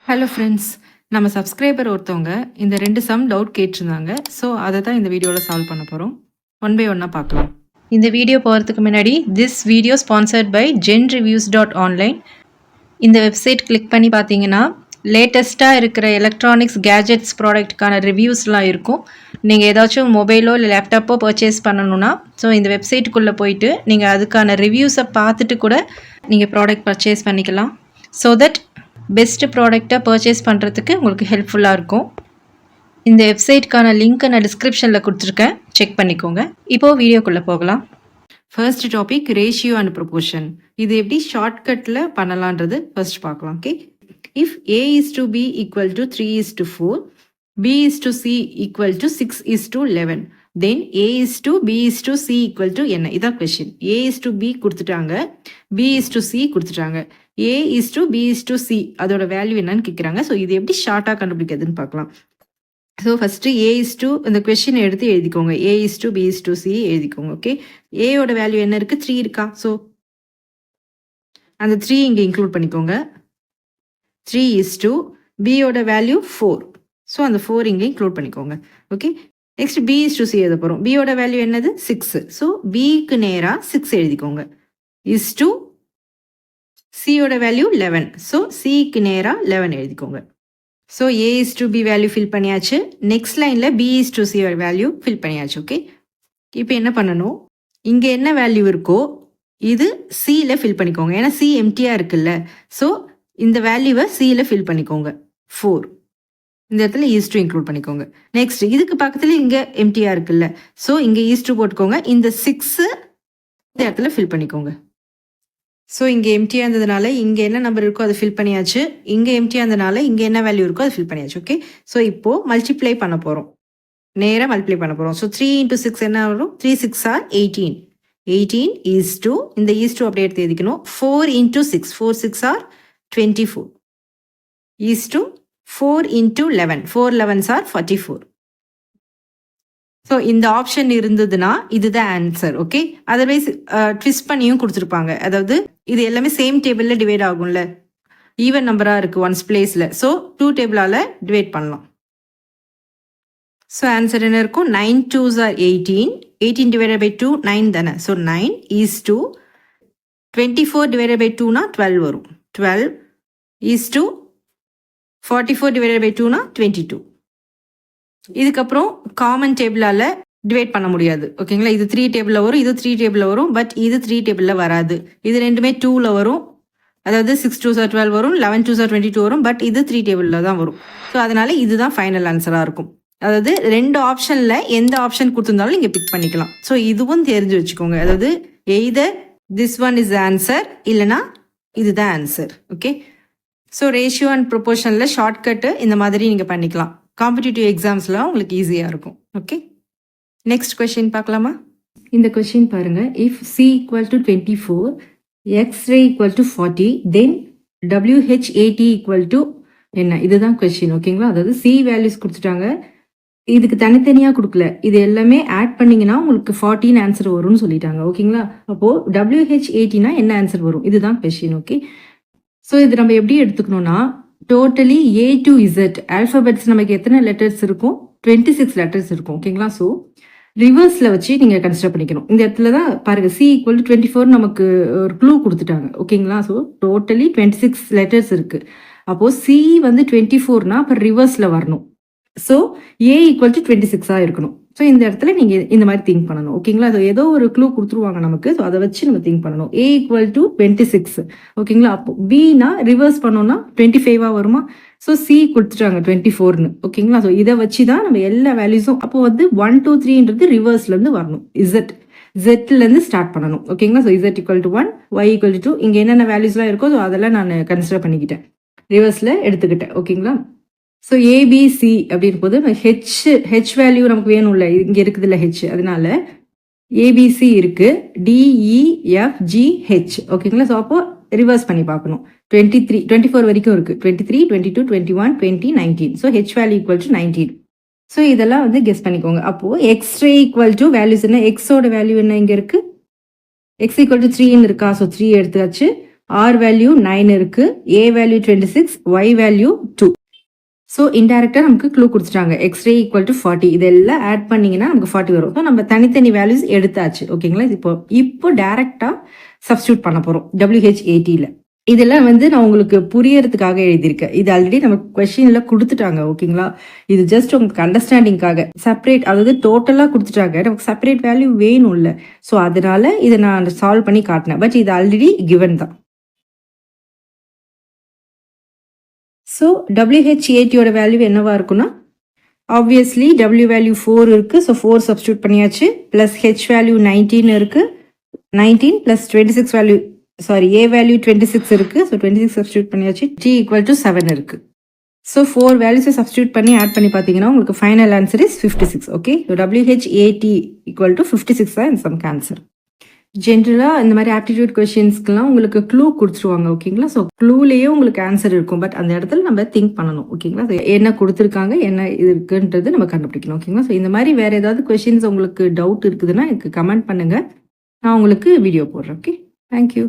Hello friends, நம்ம subscriber ஒருத்தவங்க இந்த 2 சம் டவுட் கேட்டிருந்தாங்க. ஸோ அதை தான் இந்த வீடியோவில் சால்வ் பண்ண போகிறோம். ஒன் பை ஒன்னாக பார்க்கலாம். இந்த வீடியோ போகிறதுக்கு முன்னாடி this video sponsored by genreviews.online. இந்த வெப்சைட் கிளிக் பண்ணி பார்த்தீங்கன்னா லேட்டஸ்ட்டாக இருக்கிற எலக்ட்ரானிக்ஸ் கேஜெட்ஸ் ப்ராடக்ட்டுக்கான ரிவ்யூஸ்லாம் இருக்கும். நீங்கள் ஏதாச்சும் மொபைலோ இல்லை லேப்டாப்போ பர்ச்சேஸ் பண்ணணுன்னா ஸோ இந்த வெப்சைட்டுக்குள்ளே போயிட்டு நீங்கள் அதுக்கான ரிவ்யூஸை பார்த்துட்டு கூட நீங்கள் ப்ராடக்ட் பர்ச்சேஸ் பண்ணிக்கலாம். ஸோ தட் பெஸ்ட்டு ப்ராடக்டை பர்ச்சேஸ் பண்ணுறதுக்கு உங்களுக்கு ஹெல்ப்ஃபுல்லாக இருக்கும். இந்த வெப்சைட்க்கான லிங்க்கை நான் டிஸ்கிரிப்ஷனில் கொடுத்துருக்கேன், செக் பண்ணிக்கோங்க. இப்போது வீடியோக்குள்ளே போகலாம். First topic ratio and proportion. இது எப்படி ஷார்ட்கட்டில் பண்ணலான்றது ஃபர்ஸ்ட் பார்க்கலாம். Okay, if A is to B equal to 3 is to 4, B is to C equal to 6 is to 11, then A is to B is to C equal to என்ன? இதான் question. A is to B கொடுத்துட்டாங்க, B is to C கொடுத்துட்டாங்க. A is to B is to C அதோட value என்னன்னு கேட்குறாங்க. So இது எப்படி ஷார்ட்டாக கண்டுபிடிக்கிறதுன்னு பார்க்கலாம். So first A is to இந்த கொஸ்டின் எடுத்து எழுதிக்கோங்க. A is to B is to C எழுதிக்கோங்க. ஓகே, ஏயோட வேல்யூ என்ன இருக்குது? 3 இருக்கா? ஸோ அந்த 3 இங்கே இன்க்ளூட் பண்ணிக்கோங்க. 3 is to பியோட வேல்யூ 4. ஸோ அந்த 4 இங்கே இன்க்ளூட் பண்ணிக்கோங்க. Okay, next B is to C எழுத போகிறோம். பியோட வேல்யூ என்னது? 6. ஸோ பிக்கு நேராக 6 எழுதிக்கோங்க. is to சியோட வேல்யூ 11. ஸோ சிக்கு நேராக 11 எழுதிக்கோங்க. So A is to B value fill பண்ணியாச்சு. நெக்ஸ்ட் லைனில் B is to C value fill பண்ணியாச்சு. ஓகே, இப்போ என்ன பண்ணணும்? இங்கே என்ன வேல்யூ இருக்கோ இது சியில் ஃபில் பண்ணிக்கோங்க. ஏன்னா சி எம்டியாக இருக்குல்ல. ஸோ இந்த வேல்யூவை சியில் ஃபில் பண்ணிக்கோங்க. 4 இந்த இடத்துல ஈஸ் டூ இன்க்ளூட் பண்ணிக்கோங்க. நெக்ஸ்ட் இதுக்கு பக்கத்தில் இங்கே எம்டியாக இருக்குல்ல. ஸோ இங்கே ஈஸ் டூ போட்டுக்கோங்க. இந்த 6 இந்த இடத்துல ஃபில் பண்ணிக்கோங்க. ஸோ இங்கே எம்டியாக இருந்ததுனால இங்கே என்ன நம்பர் இருக்கோ அதை ஃபில் பண்ணியாச்சு. இங்கே எம்டியாக இருந்ததுனால இங்கே என்ன வேல்யூ இருக்கோ அதை ஃபில் பண்ணியாச்சு. ஓகே, ஸோ இப்போது மல்டிப்ளை பண்ண போகிறோம். நேராக மல்டிப்ளை பண்ண போகிறோம். ஸோ 3 into 6 என்ன வரும்? 3 6 are 18. 18 is to இந்த is to அப்படியே எடுத்து எழுதிக்கணும். 4 into 6 4 6 are 24 is to 4 into 11 4 11s are 44. So இந்த ஆப்ஷன் இருந்ததுன்னா இதுதான் ஆன்சர். ஓகே, அதர்வைஸ் ட்விஸ்ட் பண்ணியும் கொடுத்துருப்பாங்க. அதாவது இது எல்லாமே சேம் டேபிளில் டிவைட் ஆகும்ல, ஈவன் நம்பராக இருக்குது ஒன்ஸ் பிளேஸில். ஸோ 2 டேபிளால் டிவைட் பண்ணலாம். ஸோ ஆன்சர் என்ன இருக்கும்? 9 2s are 18. 18 divided by 2 9 தானே. So 9 is to 24 divided by 2னா 12 வரும். 12 is to 44 divided by 2னா 22. இதுக்கப்புறம் காமன் டேபிளால் டிவைட் பண்ண முடியாது. ஓகேங்களா, இது 3 டேபிளில் வரும், இது 3 டேபிளில் வரும். பட் இது 3 டேபிளில் வராது. இது ரெண்டுமே 2ல் வரும். அதாவது 6 2s are 12 வரும், 11 2s are 22 வரும். பட் இது 3 டேபிளில் தான் வரும். ஸோ அதனால இதுதான் ஃபைனல் ஆன்சராக இருக்கும். அதாவது 2 ஆப்ஷனில் எந்த ஆப்ஷன் கொடுத்துருந்தாலும் நீங்கள் பிக் பண்ணிக்கலாம். ஸோ இதுவும் தெரிஞ்சு வச்சுக்கோங்க. அதாவது either this one is answer இல்லைனா இதுதான் answer. Okay, so ratio and ப்ரொபோர்ஷனில் ஷார்ட்கட்டு இந்த மாதிரி நீங்கள் பண்ணிக்கலாம். காம்படிட்டிவ் எக்ஸாம்ஸ்லாம் உங்களுக்கு ஈஸியாக இருக்கும். ஓகே, நெக்ஸ்ட் கொஸ்டின் பார்க்கலாமா? இந்த கொஸ்டின் பாருங்கள். If C equal to 24, x ray equal to 40, then WHAT equal to என்ன? இதுதான் கொஸ்டின். ஓகேங்களா, அதாவது சி வேல்யூஸ் கொடுத்துட்டாங்க, இதுக்கு தனித்தனியாக கொடுக்கல. இது எல்லாமே ஆட் பண்ணிங்கன்னா உங்களுக்கு 14 ஆன்சர் வரும்னு சொல்லிட்டாங்க. ஓகேங்களா, அப்போது WHATனா என்ன ஆன்சர் வரும்? இதுதான் கொஸ்டின். ஓகே, ஸோ இது நம்ம எப்படி எடுத்துக்கணும்னா totally A to Z alphabets நமக்கு எத்தனை லெட்டர்ஸ் இருக்கும்? 26 லெட்டர்ஸ் இருக்கும். ஓகேங்களா, ஸோ ரிவர்ஸில் வச்சு நீங்கள் கன்சிடர் பண்ணிக்கணும். இந்த இடத்துல தான் பாருங்கள், C ஈக்குவல் டு 24 நமக்கு ஒரு க்ளூ கொடுத்துட்டாங்க. ஓகேங்களா, ஸோ டோட்டலி 26 லெட்டர்ஸ் இருக்குது. அப்போது C வந்து 24னா அப்போ ரிவர்ஸில் வரணும். ஸோ A ஈக்குவல் டு 26 இருக்கணும். ஸோ இந்த இடத்துல நீங்கள் இந்த மாதிரி திங்க் பண்ணணும். ஓகேங்களா, அது ஏதோ ஒரு க்ளூ கொடுத்துருவாங்க நமக்கு. ஸோ அதை வச்சு நம்ம திங்க் பண்ணணும். A equal to 26. ஓகேங்களா, அப்போ Bனா ரிவர்ஸ் பண்ணோம்னா 25 வருமா? ஸோ C கொடுத்துட்டாங்க 24ன்னு. ஓகேங்களா, ஸோ இதை வச்சு தான் நம்ம எல்லா வேல்யூஸும் அப்போ வந்து 1 2 3ன்றது ரிவர்ஸ்லேருந்து வரணும். Z ஸ்டார்ட் பண்ணணும். ஓகேங்களா, so Z equal to 1, Y equal to 2, இங்கே என்னென்ன வேல்யூஸ்லாம் இருக்கோ ஸோ அதெல்லாம் நான் கன்சிடர் பண்ணிக்கிட்டேன், ரிவர்ஸில் எடுத்துக்கிட்டேன். ஓகேங்களா, ஸோ ABC அப்படின்னு போது ஹெச் வேல்யூ நமக்கு வேணும்ல, இங்கே இருக்குதுல்ல ஹெச், அதனால ABC இருக்குது, DEFGH. ஓகேங்களா, ஸோ அப்போ ரிவர்ஸ் பண்ணி பார்க்கணும். 24 வரைக்கும் இருக்குது. 23 22 21 20 19. So H value equal to 19. So இதெல்லாம் வந்து கெஸ் பண்ணிக்கோங்க. அப்போது எக்ஸ்ரே ஈக்குவல் டு வேல்யூஸ் என்ன? எக்ஸோட வேல்யூ என்ன இங்கே இருக்குது? எக்ஸ் ஈக்குவல் டு 3ன்னு இருக்கா? ஸோ 3 எடுத்தாச்சு. R வேல்யூ 9 இருக்கு, A value 26, Y value 2. So இன்டைரக்டாக நமக்கு க்ளூ கொடுத்துட்டாங்க. X ray equal to 40. இதெல்லாம் ஆட் பண்ணிங்கன்னா நமக்கு 40 வரும். ஸோ நம்ம தனித்தனி வேல்யூஸ் எடுத்தாச்சு. ஓகேங்களா? இப்போ டேரெக்டாக சப்ஸ்டியூட் பண்ண போகிறோம் WH80யில். இதெல்லாம் வந்து நான் உங்களுக்கு புரியறதுக்காக எழுதியிருக்கேன். இது ஆல்ரெடி நம்ம கொஸ்டின்ல கொடுத்துட்டாங்க. ஓகேங்களா? இது ஜஸ்ட் உங்களுக்கு அண்டர்ஸ்டாண்டிங்காக செப்பரேட், அதாவது டோட்டலாக கொடுத்துட்டாங்க. நமக்கு செப்பரேட் வேல்யூ வேணும் இல்லை? ஸோ அதனால இதை நான் சால்வ் பண்ணி காட்டினேன். பட் இது ஆல்ரெடி கிவன் தான். ஸோ WH80யோட வேல்யூ என்னவா இருக்குன்னா, ஆப்வியஸ்லி W வேல்யூ 4 இருக்கு. ஸோ 4 சப்ஸ்டியூட் பண்ணியாச்சு. ப்ளஸ் H வேல்யூ 19 இருக்கு. 19 plus 26 value, sorry A value 26 இருக்கு. ஸோ 26 சப்ஸ்டியூட் பண்ணியாச்சு. T ஈக்குவல் டு 7 இருக்கு. ஸோ 4 வேல்யூஸை சப்ஸ்டியூட் பண்ணி ஆட் பண்ணி பார்த்தீங்கன்னா உங்களுக்கு final answer is 56. Okay, so WH80 equal to 56 தான் இந்த சம்க்கு ஆன்சர். ஜென்ரலாக இந்த மாதிரி ஆப்டிடியூட் கொஷின்ஸ்க்குலாம் உங்களுக்கு க்ளூ கொடுத்துருவாங்க. ஓகேங்களா? ஸோ க்ளூலேயே உங்களுக்கு ஆன்சர் இருக்கும். பட் அந்த இடத்துல நம்ம திங்க் பண்ணணும். ஓகேங்களா? ஸோ என்ன கொடுத்துருக்காங்க, என்ன இது இருக்குன்றது நம்ம கண்டுபிடிக்கணும். ஓகேங்களா? ஸோ இந்த மாதிரி வேறு ஏதாவது கொஷின்ஸ் உங்களுக்கு டவுட் இருக்குதுன்னா எனக்கு கமெண்ட் பண்ணுங்கள். நான் உங்களுக்கு வீடியோ போடுறேன். Okay, thank you.